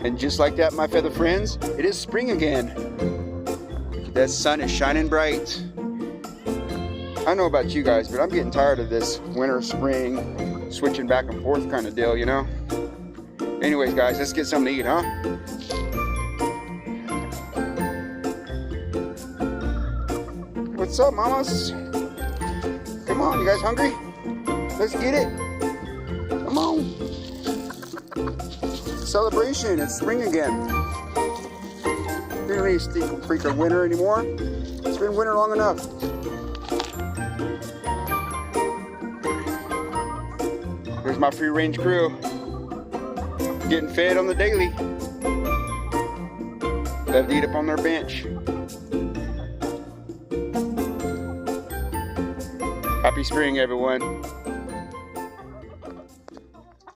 And just like that, my feather friends, it is spring again. That sun is shining bright. I don't know about you guys, but I'm getting tired of this winter, spring, switching back and forth kind of deal, you know? Anyways, guys, let's get something to eat, huh? What's up, mamas? Come on, you guys hungry? Let's get it. Come on. Celebration, it's spring again. We don't need to freaking winter anymore. It's been winter long enough. There's my free range crew. Getting fed on the daily. Let it eat up on their bench. Happy spring, everyone.